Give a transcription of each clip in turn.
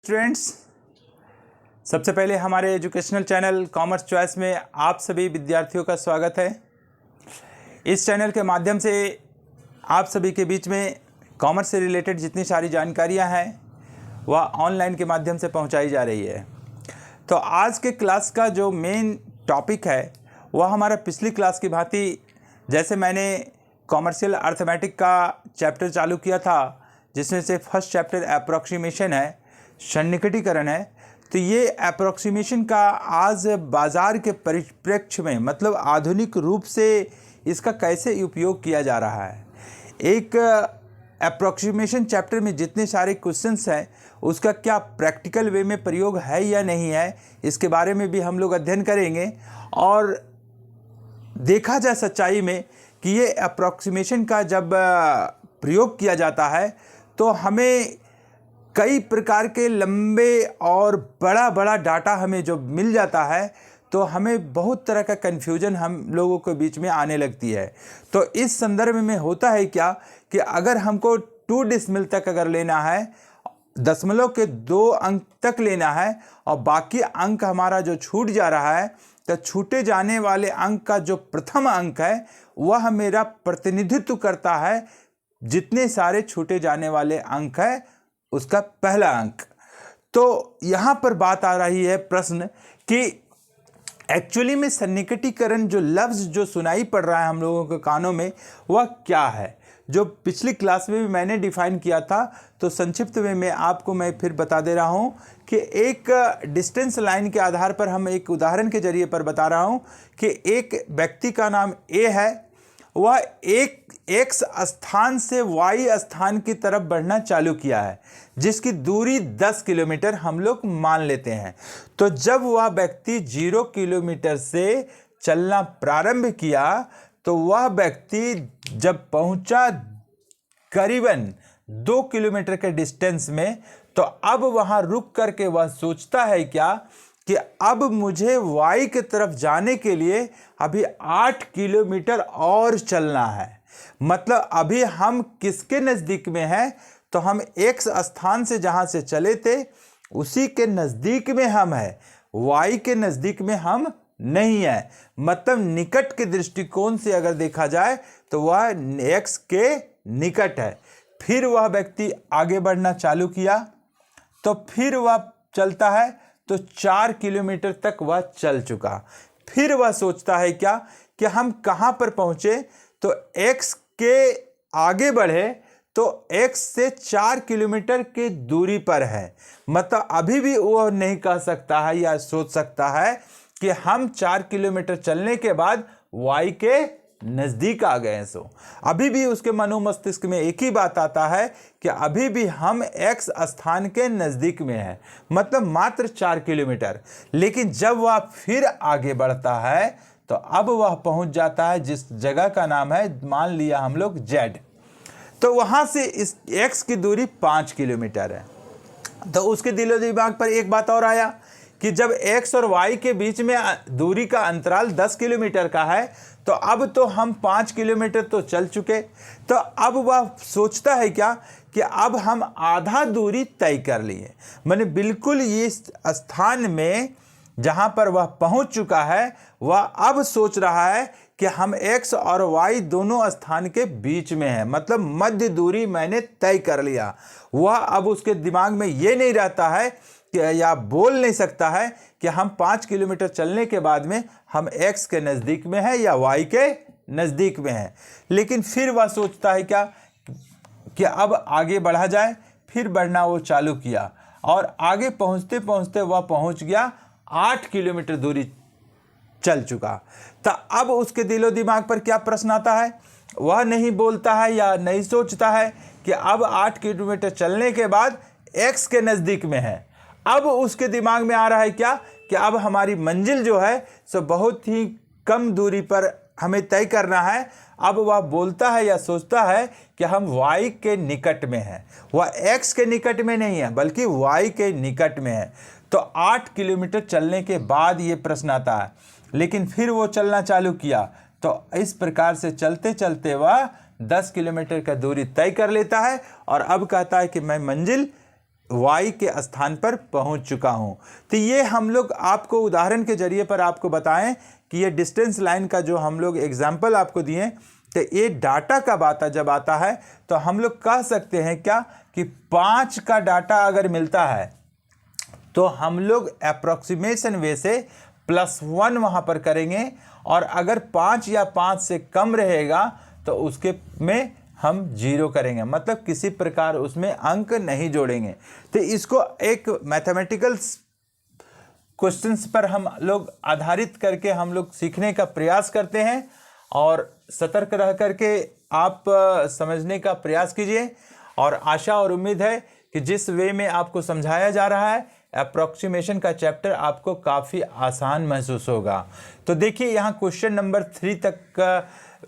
Students, सबसे पहले हमारे एजुकेशनल चैनल कॉमर्स चॉइस में आप सभी विद्यार्थियों का स्वागत है। इस चैनल के माध्यम से आप सभी के बीच में कॉमर्स से रिलेटेड जितनी सारी जानकारियां हैं वह ऑनलाइन के माध्यम से पहुंचाई जा रही है। तो आज के क्लास का जो मेन टॉपिक है वह हमारा पिछली क्लास की भांति, जैसे मैंने कॉमर्शियल अर्थमेटिक का चैप्टर चालू किया था जिसमें से फर्स्ट चैप्टर अप्रॉक्सीमेशन है, सन्निकटीकरण है। तो ये अप्रॉक्सीमेशन का आज बाज़ार के परिप्रेक्ष्य में, मतलब आधुनिक रूप से इसका कैसे उपयोग किया जा रहा है। एक अप्रॉक्सीमेशन चैप्टर में जितने सारे क्वेश्चंस हैं उसका क्या प्रैक्टिकल वे में प्रयोग है या नहीं है, इसके बारे में भी हम लोग अध्ययन करेंगे। और देखा जाए सच्चाई में कि ये अप्रॉक्सीमेशन का जब प्रयोग किया जाता है तो हमें कई प्रकार के लंबे और बड़ा बड़ा डाटा हमें जो मिल जाता है तो हमें बहुत तरह का कन्फ्यूजन हम लोगों के बीच में आने लगती है। तो इस संदर्भ में होता है क्या कि अगर हमको 2 डेसिमल तक अगर लेना है, दशमलव के 2 अंक तक लेना है और बाकी अंक हमारा जो छूट जा रहा है, तो छूटे जाने वाले अंक का जो प्रथम अंक है वह मेरा प्रतिनिधित्व करता है जितने सारे छूटे जाने वाले अंक है उसका पहला अंक। तो यहाँ पर बात आ रही है प्रश्न कि एक्चुअली में सन्निकटीकरण जो लफ्ज़ जो सुनाई पड़ रहा है हम लोगों के कानों में वह क्या है, जो पिछली क्लास में भी मैंने डिफाइन किया था। तो संक्षिप्त में मैं आपको फिर बता दे रहा हूँ कि एक डिस्टेंस लाइन के आधार पर हम एक उदाहरण के जरिए पर बता रहा हूँ कि एक व्यक्ति का नाम ए है, वह एक एक्स स्थान से वाई स्थान की तरफ बढ़ना चालू किया है जिसकी दूरी 10 किलोमीटर हम लोग मान लेते हैं। तो जब वह व्यक्ति 0 किलोमीटर से चलना प्रारंभ किया तो वह व्यक्ति जब पहुंचा करीबन 2 किलोमीटर के डिस्टेंस में, तो अब वहां रुक करके वह सोचता है क्या कि अब मुझे वाई की तरफ जाने के लिए अभी 8 किलोमीटर और चलना है। मतलब अभी हम किसके नज़दीक में हैं, तो हम एक्स स्थान से जहां से चले थे उसी के नज़दीक में हम हैं, वाई के नज़दीक में हम नहीं है। मतलब निकट के दृष्टिकोण से अगर देखा जाए तो वह एक्स के निकट है। फिर वह व्यक्ति आगे बढ़ना चालू किया तो फिर वह चलता है तो 4 किलोमीटर तक वह चल चुका। फिर वह सोचता है क्या कि हम कहाँ पर पहुँचे, तो x के आगे बढ़े तो x से 4 किलोमीटर की दूरी पर है। मतलब अभी भी वह नहीं कह सकता है या सोच सकता है कि हम 4 किलोमीटर चलने के बाद y के नज़दीक आ गए हैं। सो अभी भी उसके मनो मस्तिष्क में एक ही बात आता है कि अभी भी हम एक्स स्थान के नज़दीक में हैं, मतलब मात्र 4 किलोमीटर। लेकिन जब वह फिर आगे बढ़ता है तो अब वह पहुंच जाता है जिस जगह का नाम है, मान लिया हम लोग जेड, तो वहां से इस एक्स की दूरी 5 किलोमीटर है। तो उसके दिलो दिमाग पर एक बात और आया कि जब x और y के बीच में दूरी का अंतराल 10 किलोमीटर का है तो अब तो हम 5 किलोमीटर तो चल चुके। तो अब वह सोचता है क्या कि अब हम आधा दूरी तय कर लिए, मैंने बिल्कुल ये स्थान में जहां पर वह पहुंच चुका है वह अब सोच रहा है कि हम x और y दोनों स्थान के बीच में है, मतलब मध्य दूरी मैंने तय कर लिया। वह अब उसके दिमाग में ये नहीं रहता है या बोल नहीं सकता है कि हम 5 किलोमीटर चलने के बाद में हम x के नज़दीक में है या y के नज़दीक में है। लेकिन फिर वह सोचता है क्या कि अब आगे बढ़ा जाए। फिर बढ़ना वो चालू किया और आगे पहुंचते पहुंचते वह पहुंच गया 8 किलोमीटर दूरी चल चुका। तो अब उसके दिलो दिमाग पर क्या प्रश्न आता है, वह नहीं बोलता है या नहीं सोचता है कि अब 8 किलोमीटर चलने के बाद x के नज़दीक में है। अब उसके दिमाग में आ रहा है क्या कि अब हमारी मंजिल जो है सो बहुत ही कम दूरी पर हमें तय करना है। अब वह बोलता है या सोचता है कि हम y के निकट में हैं, वह x के निकट में नहीं है बल्कि y के निकट में है। तो 8 किलोमीटर चलने के बाद ये प्रश्न आता है। लेकिन फिर वो चलना चालू किया तो इस प्रकार से चलते चलते वह 10 किलोमीटर का दूरी तय कर लेता है और अब कहता है कि मैं मंजिल y के स्थान पर पहुंच चुका हूं। तो ये हम लोग आपको उदाहरण के जरिए पर आपको बताएं कि ये डिस्टेंस लाइन का जो हम लोग एग्जाम्पल आपको दिए, तो ये डाटा कब आता, जब आता है तो हम लोग कह सकते हैं क्या कि 5 का डाटा अगर मिलता है तो हम लोग अप्रोक्सीमेशन वे से +1 वहाँ पर करेंगे, और अगर 5 या 5 से कम रहेगा तो उसके में हम 0 करेंगे, मतलब किसी प्रकार उसमें अंक नहीं जोड़ेंगे। तो इसको एक मैथमेटिकल क्वेश्चंस पर हम लोग आधारित करके हम लोग सीखने का प्रयास करते हैं, और सतर्क रह करके आप समझने का प्रयास कीजिए। और आशा और उम्मीद है कि जिस वे में आपको समझाया जा रहा है अप्रोक्सीमेशन का चैप्टर आपको काफ़ी आसान महसूस होगा। तो देखिए यहाँ क्वेश्चन नंबर 3 तक,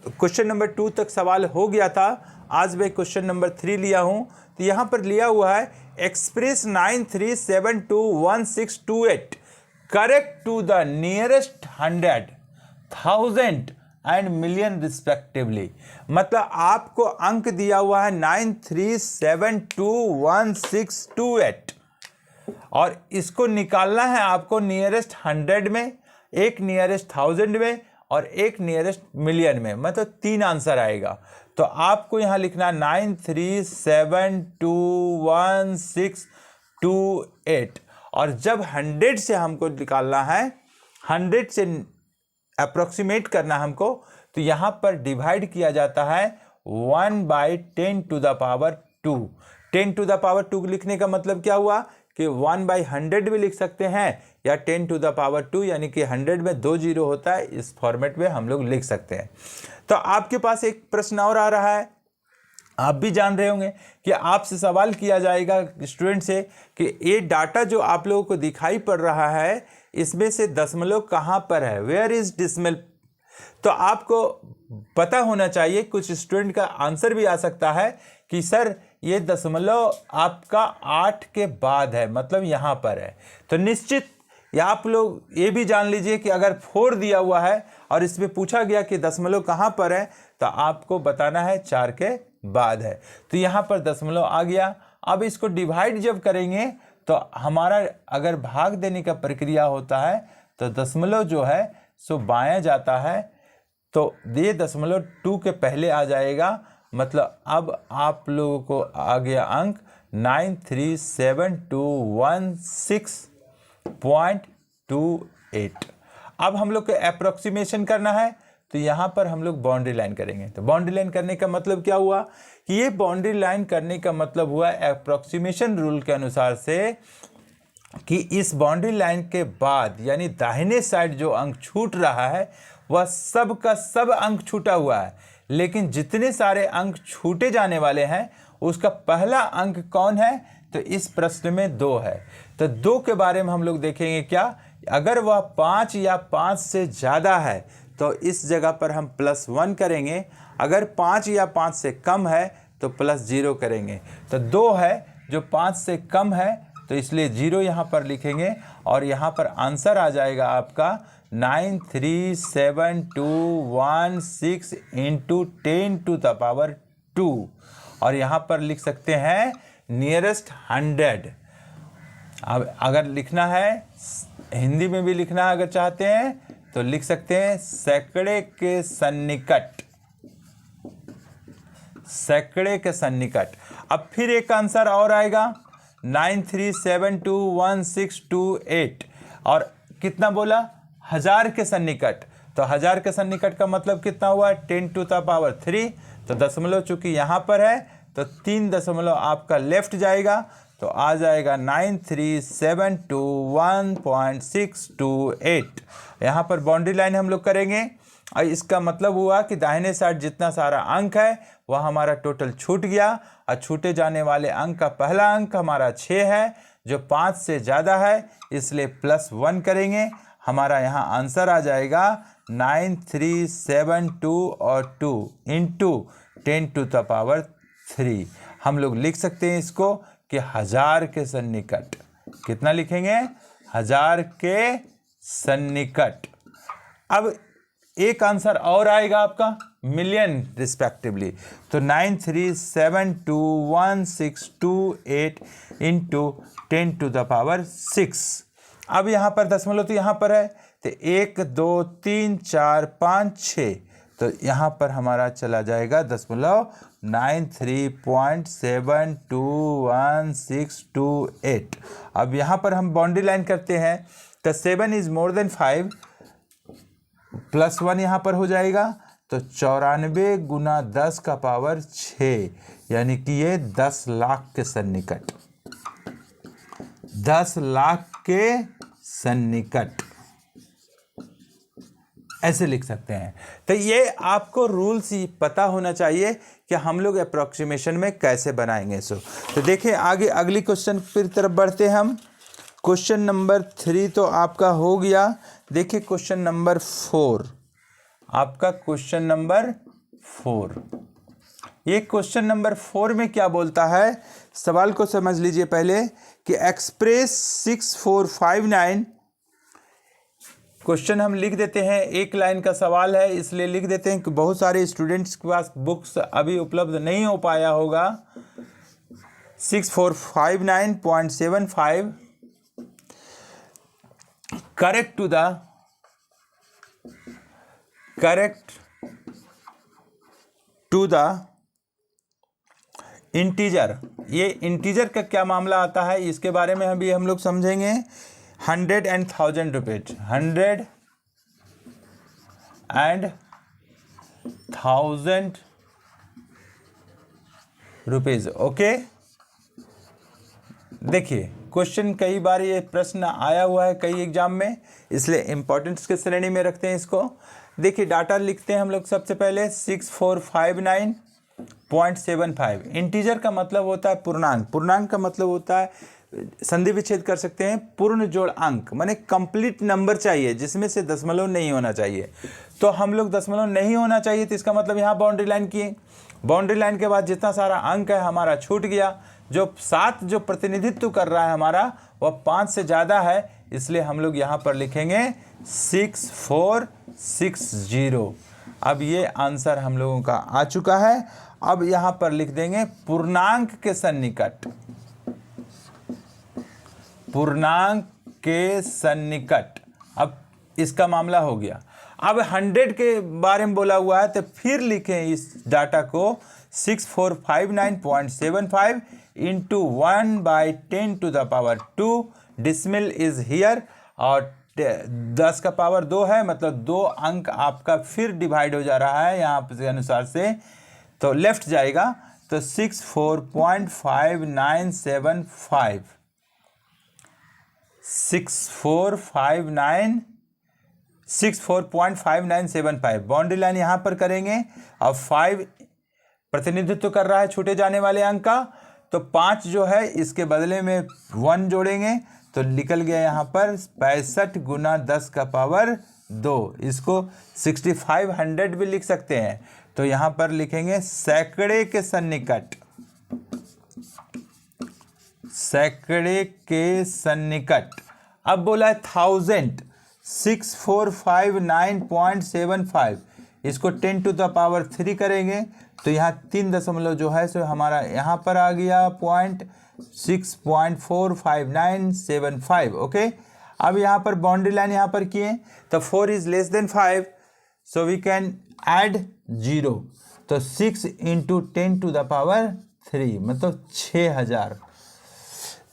क्वेश्चन नंबर 2 तक सवाल हो गया था। आज मैं क्वेश्चन नंबर 3 लिया हूँ। तो यहाँ पर लिया हुआ है express 93721628 correct to the nearest 100, 1000 and million respectively. मतलब आपको अंक दिया हुआ है 93721628 और इसको निकालना है आपको नियरेस्ट 100 में, एक नियरेस्ट 1000 में और एक नियरेस्ट मिलियन में, मतलब 3 आंसर आएगा। तो आपको यहाँ लिखना 93721628, और जब 100 से हमको निकालना है, 100 से अप्रोक्सीमेट करना हमको, तो यहाँ पर डिवाइड किया जाता है 1/10⁻²। 10⁻² लिखने का मतलब क्या हुआ कि 1/100 भी लिख सकते हैं या 10⁻², यानी कि 100 में 2 जीरो होता है, इस फॉर्मेट में हम लोग लिख सकते हैं। तो आपके पास एक प्रश्न और आ रहा है, आप भी जान रहे होंगे कि आपसे सवाल किया जाएगा स्टूडेंट से कि ये डाटा जो आप लोगों को दिखाई पड़ रहा है इसमें से दशमलव कहाँ पर है, वेयर इज डिसमल। तो आपको पता होना चाहिए, कुछ स्टूडेंट का आंसर भी आ सकता है कि सर ये दशमलव आपका 8 के बाद है, मतलब यहाँ पर है। तो निश्चित या आप लोग ये भी जान लीजिए कि अगर 4 दिया हुआ है और इसमें पूछा गया कि दशमलव कहाँ पर है, तो आपको बताना है 4 के बाद है। तो यहाँ पर दशमलव आ गया। अब इसको डिवाइड जब करेंगे तो हमारा अगर भाग देने का प्रक्रिया होता है तो दशमलव जो है सो बायां जाता है, तो ये दशमलव 2 के पहले आ जाएगा। मतलब अब आप लोगों को आ गया अंक 937216.28। अब हम लोग को अप्रोक्सीमेशन करना है, तो यहाँ पर हम लोग बाउंड्री लाइन करेंगे। तो बाउंड्री लाइन करने का मतलब क्या हुआ कि ये बाउंड्री लाइन करने का मतलब हुआ अप्रोक्सीमेशन रूल के अनुसार से कि इस बाउंड्री लाइन के बाद यानी दाहिने साइड जो अंक छूट रहा है वह सब का सब अंक छूटा हुआ है, लेकिन जितने सारे अंक छूटे जाने वाले हैं उसका पहला अंक कौन है, तो इस प्रश्न में 2 है। तो 2 के बारे में हम लोग देखेंगे क्या, अगर वह 5 या 5 से ज़्यादा है तो इस जगह पर हम +1 करेंगे, अगर 5 या 5 से कम है तो +0 करेंगे। तो 2 है जो 5 से कम है तो इसलिए 0 यहाँ पर लिखेंगे, और यहाँ पर आंसर आ जाएगा आपका 937216 × 10⁻², और यहाँ पर लिख सकते हैं नियरेस्ट 100। अब अगर लिखना है हिंदी में भी लिखना अगर चाहते हैं तो लिख सकते हैं सैकड़े के सन्निकट, सैकड़े के सन्निकट। अब फिर एक आंसर और आएगा 93721628, और कितना बोला, 1000 के सन्निकट। तो 1000 के सन्निकट का मतलब कितना हुआ, 10⁻3। तो दशमलव चूंकि यहाँ पर है तो 3 दशमलव आपका लेफ्ट जाएगा, तो आ जाएगा 93721628। यहाँ पर बाउंड्री लाइन हम लोग करेंगे, और इसका मतलब हुआ कि दाहिने साइड जितना सारा अंक है वह हमारा टोटल छूट गया, और छूटे जाने वाले अंक का पहला अंक हमारा 6 है जो 5 से ज़्यादा है, इसलिए +1 करेंगे। हमारा यहाँ आंसर आ जाएगा 9372 और 2 × 10⁻3। हम लोग लिख सकते हैं इसको कि 1000 के सन्निकट। कितना लिखेंगे, 1000 के सन्निकट। अब एक आंसर और आएगा आपका, मिलियन रिस्पेक्टिवली। तो 93721628 इंटू 10⁻6। अब यहाँ पर दशमलव तो यहाँ पर है, तो 1 2 3 4 5 6, तो यहाँ पर हमारा चला जाएगा दशमलव 93.721628। अब यहाँ पर हम बाउंड्री लाइन करते हैं, तो 7 इज मोर देन 5 प्लस 1 यहाँ पर हो जाएगा, तो 94 गुना 10 का पावर 6, यानी कि ये 10 लाख के सन्निकट, 10 लाख के सन्निकट ऐसे लिख सकते हैं। तो ये आपको रूल्स ही पता होना चाहिए कि हम लोग अप्रोक्सीमेशन में कैसे बनाएंगे इसको। तो देखिए आगे अगली क्वेश्चन की तरफ बढ़ते हैं हम। क्वेश्चन नंबर 3 तो आपका हो गया। देखिए क्वेश्चन नंबर 4, आपका क्वेश्चन नंबर 4, ये क्वेश्चन नंबर 4 में क्या बोलता है, सवाल को समझ लीजिए पहले कि एक्सप्रेस 6459, क्वेश्चन हम लिख देते हैं, एक लाइन का सवाल है इसलिए लिख देते हैं कि बहुत सारे स्टूडेंट्स के पास बुक्स अभी उपलब्ध नहीं हो पाया होगा। 6459.75 करेक्ट टू द इंटीजर। ये इंटीजर का क्या मामला आता है इसके बारे में अभी हम लोग समझेंगे। 100 and 1000 rupees, 100 and 1000 rupees. Okay, देखिए क्वेश्चन कई बार ये प्रश्न आया हुआ है कई एग्जाम में, इसलिए इंपॉर्टेंस के श्रेणी में रखते हैं इसको। देखिए डाटा लिखते हैं हम लोग सबसे पहले 6459.75। इंटीजर का मतलब होता है पूर्णांक, पूर्णांक का मतलब होता है संधि विच्छेद कर सकते हैं पूर्ण जोड़ अंक, माने कंप्लीट नंबर चाहिए जिसमें से दशमलव नहीं होना चाहिए। तो हम लोग दशमलव नहीं होना चाहिए, तो इसका मतलब यहाँ बाउंड्री लाइन किए, बाउंड्री लाइन के बाद जितना सारा अंक है हमारा छूट गया। जो 7 जो प्रतिनिधित्व कर रहा है हमारा वह 5 से ज़्यादा है, इसलिए हम लोग यहाँ पर लिखेंगे 6460। अब ये आंसर हम लोगों का आ चुका है। अब यहाँ पर लिख देंगे पूर्णांक के सन्निकट, पूर्णांक के सन्निकट। अब इसका मामला हो गया। अब 100 के बारे में बोला हुआ है, तो फिर लिखें इस डाटा को 6459.75 इंटू 1/10⁻²। डिसमिल इज हियर, और 10 का पावर 2 है, मतलब 2 अंक आपका फिर डिवाइड हो जा रहा है यहाँ के अनुसार से, तो लेफ्ट जाएगा, तो 64.5975 64.5975 बाउंड्री लाइन यहाँ पर करेंगे। अब 5 प्रतिनिधित्व कर रहा है छूटे जाने वाले अंक का, तो 5 जो है इसके बदले में 1 जोड़ेंगे, तो निकल गया यहाँ पर 65 गुना 10 का पावर 2। इसको 6500 भी लिख सकते हैं। तो यहाँ पर लिखेंगे सैकड़े के सन्निकट, सैकड़े के सन्निकट। अब बोला है 1000, 6459.75, इसको 10⁻³ करेंगे, तो यहाँ 3 दशमलव जो है सो हमारा यहाँ पर आ गया 6.45975। ओके, अब यहाँ पर बाउंड्री लाइन यहाँ पर किए, तो 4 is less than 5, so we can add 0, तो 6 इंटू 10⁻³ मतलब 6000।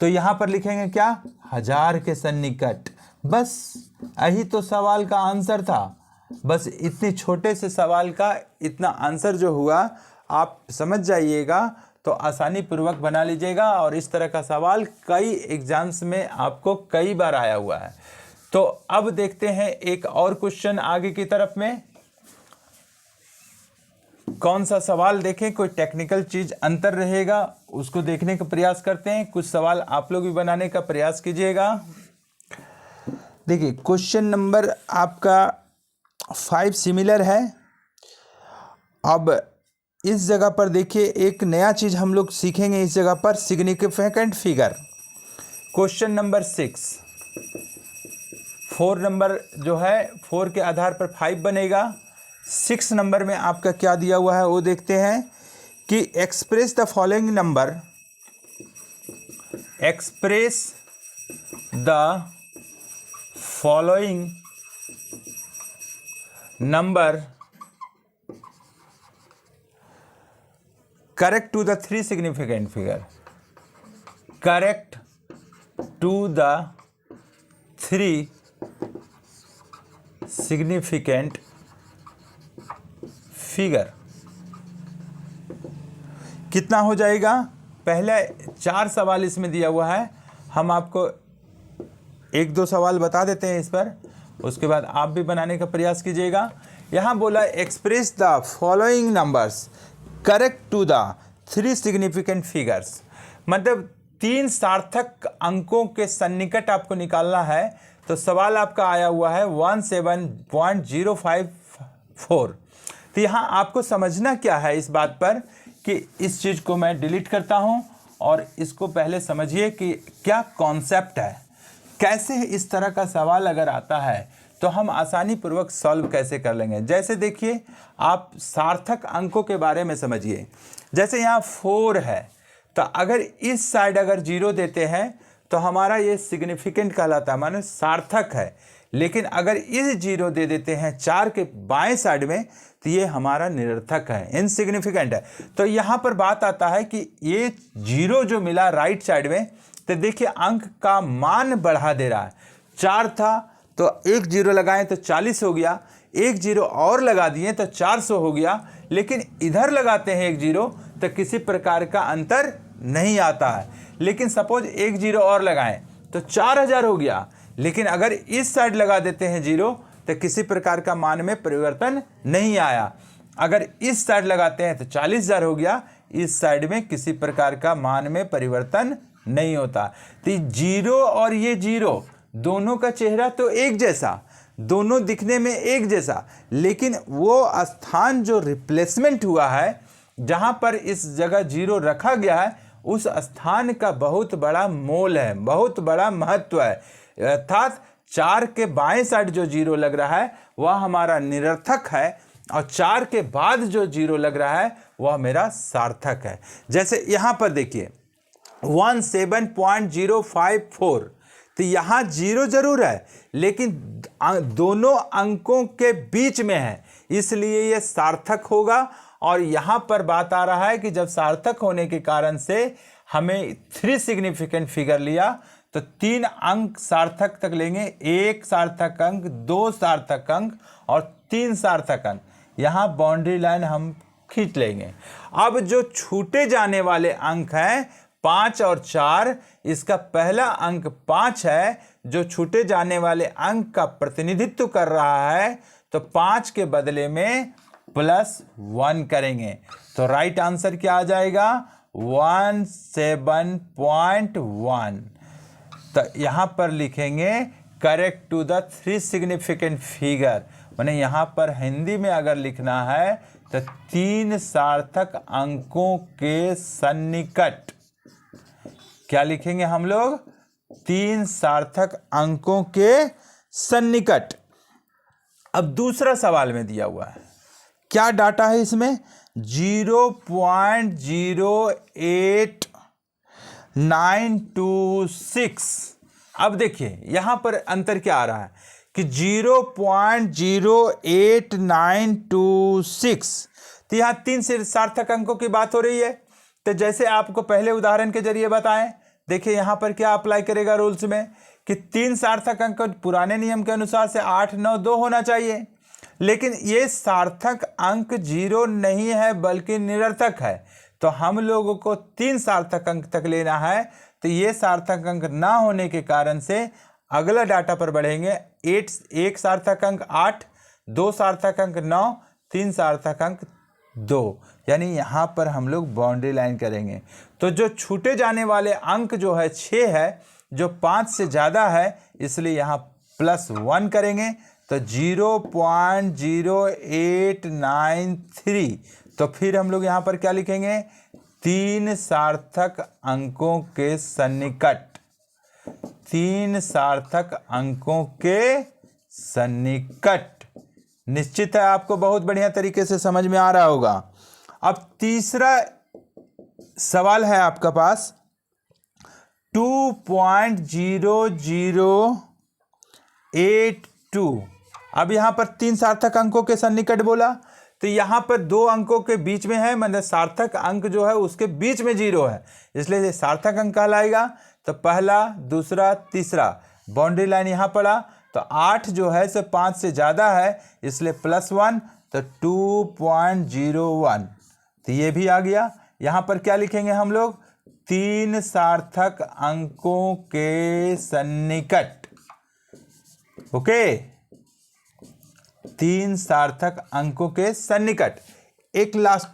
तो यहाँ पर लिखेंगे क्या, 1000 के सन्निकट। बस यही तो सवाल का आंसर था। बस इतने छोटे से सवाल का इतना आंसर जो हुआ आप समझ जाइएगा, तो आसानी पूर्वक बना लीजिएगा। और इस तरह का सवाल कई एग्जाम्स में आपको कई बार आया हुआ है। तो अब देखते हैं एक और क्वेश्चन आगे की तरफ में, कौन सा सवाल देखें, कोई टेक्निकल चीज अंतर रहेगा उसको देखने का प्रयास करते हैं। कुछ सवाल आप लोग भी बनाने का प्रयास कीजिएगा। देखिए क्वेश्चन नंबर आपका 5 सिमिलर है। अब इस जगह पर देखिए एक नया चीज हम लोग सीखेंगे इस जगह पर, significant figure. Question number 6, 4 number जो है 4 के आधार पर 5 बनेगा, 6 नंबर में आपका क्या दिया हुआ है वो देखते हैं कि express the following number, express the following number correct to the 3 significant figure, correct to the 3 significant figure. कितना हो जाएगा? पहले 4 सवाल इसमें दिया हुआ है, हम आपको 1-2 सवाल बता देते हैं इस पर, उसके बाद आप भी बनाने का प्रयास कीजिएगा। यहाँ बोला express the following numbers correct to the 3 significant figures, मतलब 3 सार्थक अंकों के सन्निकट आपको निकालना है। तो सवाल आपका आया हुआ है 17.054। तो यहाँ आपको समझना क्या है इस बात पर कि इस चीज़ को मैं डिलीट करता हूँ और इसको पहले समझिए कि क्या कॉन्सेप्ट है, कैसे इस तरह का सवाल अगर आता है तो हम आसानी पूर्वक सॉल्व कैसे कर लेंगे। जैसे देखिए, आप सार्थक अंकों के बारे में समझिए। जैसे यहाँ 4 है, तो अगर इस साइड अगर 0 देते हैं तो हमारा ये सिग्निफिकेंट कहलाता है, माने सार्थक है। लेकिन अगर इस 0 दे देते हैं 4 के बाएं साइड में तो ये हमारा निरर्थक है, इनसिग्निफिकेंट है। तो यहाँ पर बात आता है कि ये 0 जो मिला राइट साइड में, तो देखिए अंक का मान बढ़ा दे रहा है। 4 था तो 1 0 लगाएं तो 40 हो गया, 1 0 और लगा दिए तो 400 हो गया। लेकिन इधर लगाते हैं 1 0 तो किसी प्रकार का अंतर नहीं आता है। लेकिन सपोज 1 0 और लगाएं तो 4000 हो गया। लेकिन अगर इस साइड लगा देते हैं 0 तो किसी प्रकार का मान में परिवर्तन नहीं आया। अगर इस साइड लगाते हैं तो 40,000 हो गया, इस साइड में किसी प्रकार का मान में परिवर्तन नहीं होता। तो 0 और ये 0 दोनों का चेहरा तो एक जैसा, दोनों दिखने में एक जैसा, लेकिन वो स्थान जो रिप्लेसमेंट हुआ है, जहां पर इस जगह 0 रखा गया है, उस स्थान का बहुत बड़ा मोल है, बहुत बड़ा महत्व है। अर्थात 4 के बाएं साइड जो 0 लग रहा है वह हमारा निरर्थक है, और 4 के बाद जो 0 लग रहा है वह मेरा सार्थक है। जैसे यहाँ पर देखिए 17.054, तो यहाँ 0 जरूर है लेकिन दोनों अंकों के बीच में है, इसलिए ये सार्थक होगा। और यहाँ पर बात आ रहा है कि जब सार्थक होने के कारण से हमें 3 सिग्निफिकेंट फिगर लिया तो 3 अंक सार्थक तक लेंगे, 1 सार्थक अंक, 2 सार्थक अंक और 3 सार्थक अंक। यहाँ बाउंड्री लाइन हम खींच लेंगे। अब जो छूटे जाने वाले अंक हैं 5 और 4, इसका पहला अंक 5 है जो छूटे जाने वाले अंक का प्रतिनिधित्व कर रहा है, तो 5 के बदले में +1 करेंगे। तो राइट आंसर क्या आ जाएगा? 17.1। तो यहां पर लिखेंगे correct to the 3 significant figure, माने यहां पर हिंदी में अगर लिखना है तो 3 सार्थक अंकों के सन्निकट। क्या लिखेंगे हम लोग? 3 सार्थक अंकों के सन्निकट। अब दूसरा सवाल में दिया हुआ है, क्या डाटा है इसमें? 0.08926। अब देखिए यहां पर अंतर क्या आ रहा है कि 0.08926, तो यहां 3 सार्थक अंकों की बात हो रही है। तो जैसे आपको पहले उदाहरण के जरिए बताएं, देखिए यहां पर क्या अप्लाई करेगा रूल्स में कि 3 सार्थक अंक पुराने नियम के अनुसार से 8, 9, 2 होना चाहिए। लेकिन ये सार्थक अंक 0 नहीं है बल्कि निरर्थक है, तो हम लोगों को 3 सार्थक अंक तक लेना है। तो ये सार्थक अंक ना होने के कारण से अगला डाटा पर बढ़ेंगे। 1 सार्थक अंक 8, 2 सार्थक अंक 9, 3 सार्थक अंक 2, यानी यहाँ पर हम लोग बाउंड्री लाइन करेंगे। तो जो छूटे जाने वाले अंक जो है 6 है, जो 5 से ज़्यादा है, इसलिए यहाँ +1 करेंगे। तो 0.0893, तो फिर हम लोग यहाँ पर क्या लिखेंगे? 3 सार्थक अंकों के सन्निकट, 3 सार्थक अंकों के सन्निकट, निश्चित है आपको बहुत बढ़िया तरीके से समझ में आ रहा होगा। अब तीसरा सवाल है आपका पास 2.0082। अब यहां पर 3 सार्थक अंकों के सन्निकट बोला, तो यहां पर 2 अंकों के बीच में है, मतलब सार्थक अंक जो है उसके बीच में 0 है, इसलिए ये सार्थक अंक कहलाएगा। तो पहला, दूसरा, तीसरा बाउंड्री लाइन यहां पड़ा, तो 8 जो है सो 5 से ज़्यादा है, इसलिए +1, तो 2.01, तो ये भी आ गया। यहाँ पर क्या लिखेंगे हम लोग? 3 सार्थक अंकों के सन्निकट। ओके, 3 सार्थक अंकों के सन्निकट। एक लास्ट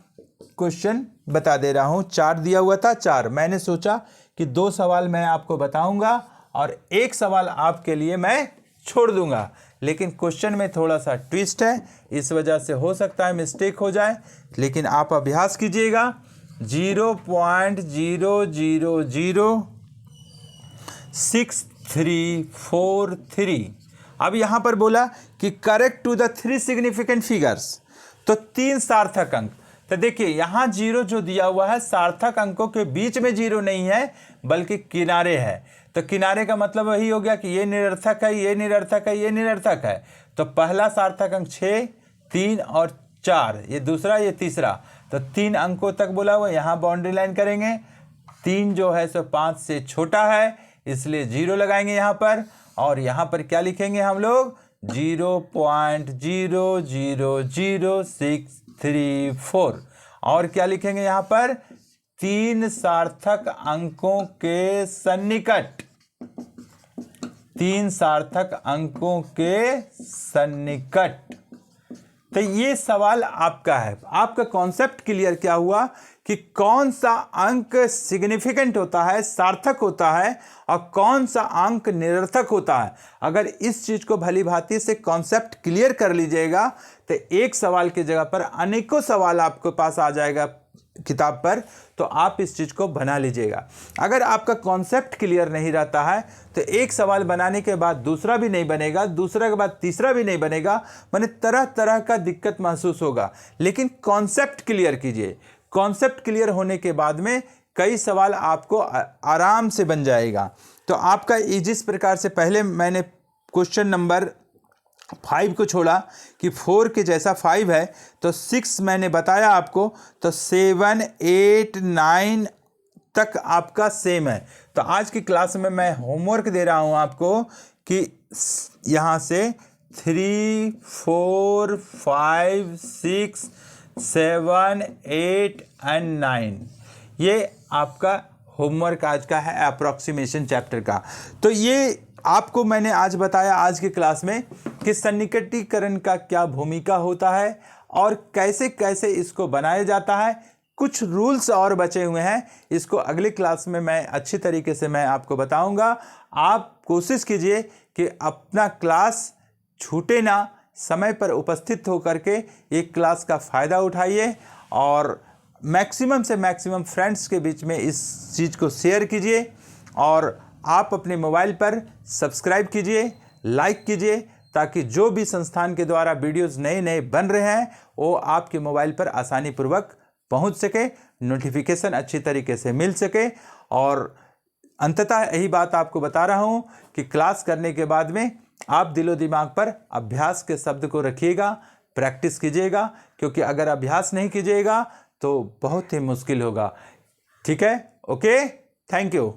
क्वेश्चन बता दे रहा हूँ, 4 दिया हुआ था, 4 मैंने सोचा कि 2 सवाल मैं आपको बताऊंगा और 1 सवाल आपके लिए मैं छोड़ दूंगा, लेकिन क्वेश्चन में थोड़ा सा ट्विस्ट है, इस वजह से हो सकता है मिस्टेक हो जाए, लेकिन आप अभ्यास कीजिएगा। 0.006343। अब यहाँ पर बोला कि correct to the 3 significant figures, तो 3 सार्थक अंक। तो देखिए यहाँ 0 जो दिया हुआ है, सार्थक अंकों के बीच में 0 नहीं है बल्कि किनारे है, तो किनारे का मतलब वही हो गया कि ये निरर्थक है, ये निरर्थक है, ये निरर्थक है। तो पहला सार्थक अंक 6, 3 और 4, ये दूसरा, ये तीसरा, तो 3 अंकों तक बोला हुआ, यहाँ बाउंड्री लाइन करेंगे। 3 जो है सो 5 से छोटा है, इसलिए 0 लगाएंगे यहाँ पर, और यहाँ पर क्या लिखेंगे हम लोग? 0.000634। और क्या लिखेंगे यहाँ पर? 3 सार्थक अंकों के सन्निकट, 3 सार्थक अंकों के सन्निकट। तो ये सवाल आपका है। आपका कॉन्सेप्ट क्लियर क्या हुआ कि कौन सा अंक सिग्निफिकेंट होता है, सार्थक होता है, और कौन सा अंक निरर्थक होता है। अगर इस चीज को भली भांति से कॉन्सेप्ट क्लियर कर लीजिएगा तो एक सवाल की जगह पर अनेकों सवाल आपके पास आ जाएगा किताब पर, तो आप इस चीज़ को बना लीजिएगा। अगर आपका कॉन्सेप्ट क्लियर नहीं रहता है तो एक सवाल बनाने के बाद दूसरा भी नहीं बनेगा, दूसरा के बाद तीसरा भी नहीं बनेगा, माने तरह तरह का दिक्कत महसूस होगा। लेकिन कॉन्सेप्ट क्लियर कीजिए, कॉन्सेप्ट क्लियर होने के बाद में कई सवाल आपको आराम से बन जाएगा। तो आपका जिस प्रकार से पहले मैंने क्वेश्चन नंबर 5 को छोड़ा कि 4 के जैसा 5 है, तो 6 मैंने बताया आपको, तो 7, 8, 9 तक आपका सेम है। तो आज की क्लास में मैं होमवर्क दे रहा हूं आपको कि यहाँ से 3, 4, 5, 6, 7, 8 एंड 9, ये आपका होमवर्क आज का है अप्रॉक्सीमेशन चैप्टर का। तो ये आपको मैंने आज बताया आज की क्लास में कि सन्निकटीकरण का क्या भूमिका होता है और कैसे कैसे इसको बनाया जाता है। कुछ रूल्स और बचे हुए हैं, इसको अगली क्लास में मैं अच्छी तरीके से मैं आपको बताऊंगा। आप कोशिश कीजिए कि अपना क्लास छूटे ना, समय पर उपस्थित होकर के एक क्लास का फ़ायदा उठाइए और मैक्सिमम से मैक्सिमम फ्रेंड्स के बीच में इस चीज़ को शेयर कीजिए, और आप अपने मोबाइल पर सब्सक्राइब कीजिए, लाइक कीजिए, ताकि जो भी संस्थान के द्वारा वीडियोस नए नए बन रहे हैं वो आपके मोबाइल पर आसानी पूर्वक पहुंच सके, नोटिफिकेशन अच्छी तरीके से मिल सके। और अंततः यही बात आपको बता रहा हूं कि क्लास करने के बाद में आप दिलो दिमाग पर अभ्यास के शब्द को रखिएगा, प्रैक्टिस कीजिएगा, क्योंकि अगर अभ्यास नहीं कीजिएगा तो बहुत ही मुश्किल होगा। ठीक है? Okay, thank you.